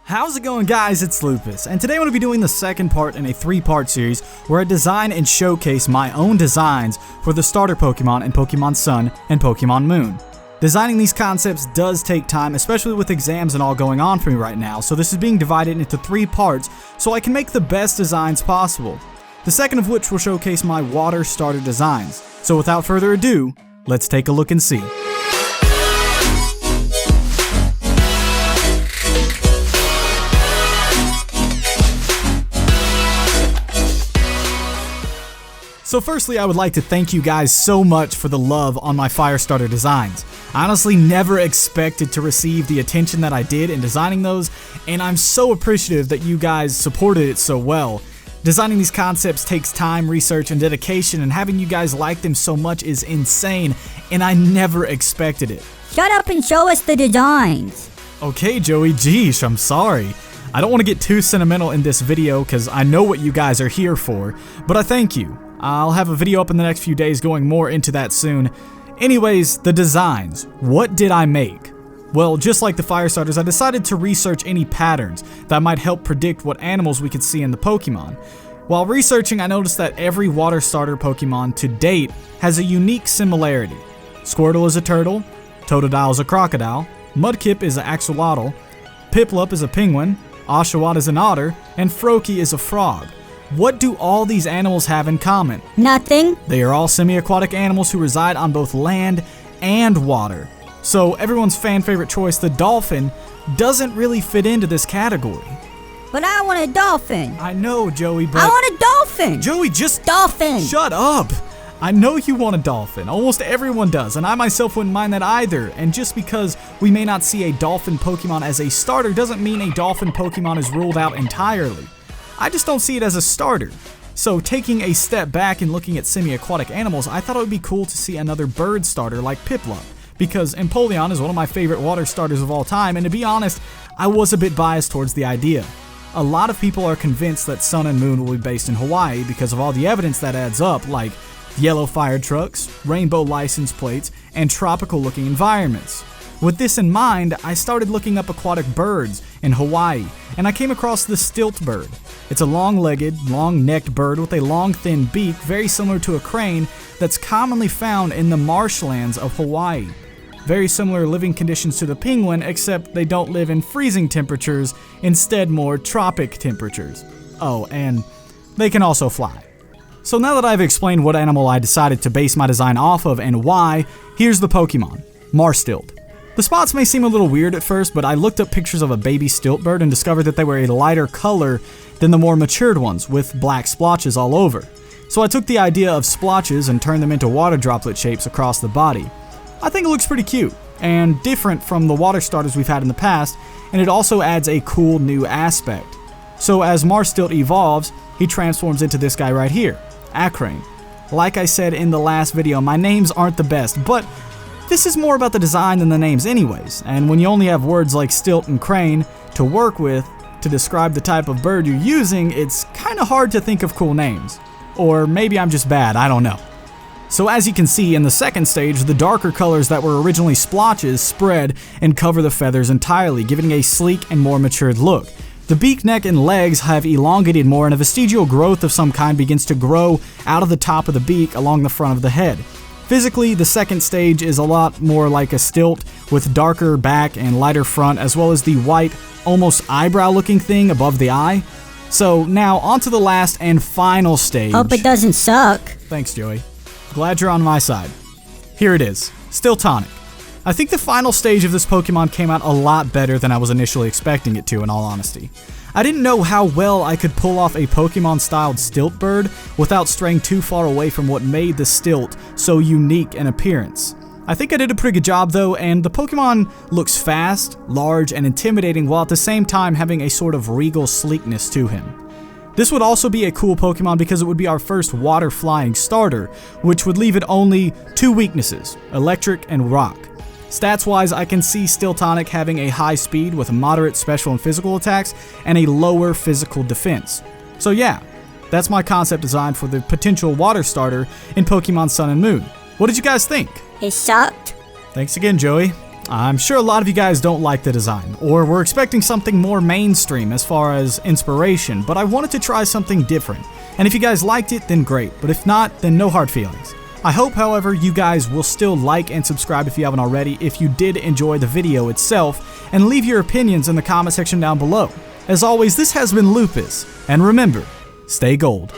How's it going, guys? It's Lupus, and today I'm going to be doing the second part in a 3-part series where I design and showcase my own designs for the starter Pokemon in Pokemon Sun and Pokemon Moon. Designing these concepts does take time, especially with exams and all going on for me right now, so this is being divided into 3 parts so I can make the best designs possible. The second of which will showcase my water starter designs. So without further ado, let's take a look and see. So firstly, I would like to thank you guys so much for the love on my Firestarter designs. I honestly never expected to receive the attention that I did in designing those, and I'm so appreciative that you guys supported it so well. Designing these concepts takes time, research, and dedication, and having you guys like them so much is insane, and I never expected it. Shut up and show us the designs. Okay, Joey, geesh, I'm sorry. I don't want to get too sentimental in this video because I know what you guys are here for, but I thank you. I'll have a video up in the next few days going more into that soon. Anyways, the designs. What did I make? Well, just like the Firestarters, I decided to research any patterns that might help predict what animals we could see in the Pokemon. While researching, I noticed that every water starter Pokemon to date has a unique similarity. Squirtle is a turtle, Totodile is a crocodile, Mudkip is an axolotl, Piplup is a penguin, Oshawott is an otter, and Froakie is a frog. What do all these animals have in common? Nothing. They are all semi-aquatic animals who reside on both land and water. So everyone's fan favorite choice, the dolphin, doesn't really fit into this category. But I want a dolphin. I know, Joey, but... I want a dolphin. Joey, just... Dolphin. Shut up. I know you want a dolphin. Almost everyone does, and I myself wouldn't mind that either. And just because we may not see a dolphin Pokemon as a starter doesn't mean a dolphin Pokemon is ruled out entirely. I just don't see it as a starter. So taking a step back and looking at semi-aquatic animals, I thought it would be cool to see another bird starter like Piplup, because Empoleon is one of my favorite water starters of all time, and to be honest, I was a bit biased towards the idea. A lot of people are convinced that Sun and Moon will be based in Hawaii because of all the evidence that adds up, like yellow fire trucks, rainbow license plates, and tropical looking environments. With this in mind, I started looking up aquatic birds in Hawaii, and I came across the stilt bird. It's a long-legged, long-necked bird with a long, thin beak, very similar to a crane, that's commonly found in the marshlands of Hawaii. Very similar living conditions to the penguin, except they don't live in freezing temperatures, instead more tropic temperatures. Oh, and they can also fly. So now that I've explained what animal I decided to base my design off of and why, here's the Pokemon, Marstilt. The spots may seem a little weird at first, but I looked up pictures of a baby stilt bird and discovered that they were a lighter color than the more matured ones, with black splotches all over. So I took the idea of splotches and turned them into water droplet shapes across the body. I think it looks pretty cute, and different from the water starters we've had in the past, and it also adds a cool new aspect. So as Marstilt evolves, he transforms into this guy right here, Acrane. Like I said in the last video, my names aren't the best, but this is more about the design than the names anyways, and when you only have words like stilt and crane to work with to describe the type of bird you're using, it's kinda hard to think of cool names. Or maybe I'm just bad, I don't know. So as you can see in the second stage, the darker colors that were originally splotches spread and cover the feathers entirely, giving a sleek and more matured look. The beak, neck, and legs have elongated more, and a vestigial growth of some kind begins to grow out of the top of the beak along the front of the head. Physically, the second stage is a lot more like a stilt with darker back and lighter front, as well as the white, almost eyebrow looking thing above the eye. So now onto the last and final stage. Hope it doesn't suck. Thanks, Joey. Glad you're on my side. Here it is, still Tonic. I think the final stage of this Pokemon came out a lot better than I was initially expecting it to, in all honesty. I didn't know how well I could pull off a Pokemon-styled stilt bird without straying too far away from what made the stilt so unique in appearance. I think I did a pretty good job though, and the Pokemon looks fast, large, and intimidating while at the same time having a sort of regal sleekness to him. This would also be a cool Pokemon because it would be our first water-flying starter, which would leave it only 2 weaknesses, Electric and Rock. Stats-wise, I can see still Tonic having a high speed with moderate special and physical attacks and a lower physical defense. So yeah, that's my concept design for the potential water starter in Pokemon Sun and Moon. What did you guys think? It sucked. Thanks again, Joey. I'm sure a lot of you guys don't like the design, or were expecting something more mainstream as far as inspiration, but I wanted to try something different. And if you guys liked it, then great, but if not, then no hard feelings. I hope, however, you guys will still like and subscribe if you haven't already if you did enjoy the video itself, and leave your opinions in the comment section down below. As always, this has been Lupus, and remember, stay gold.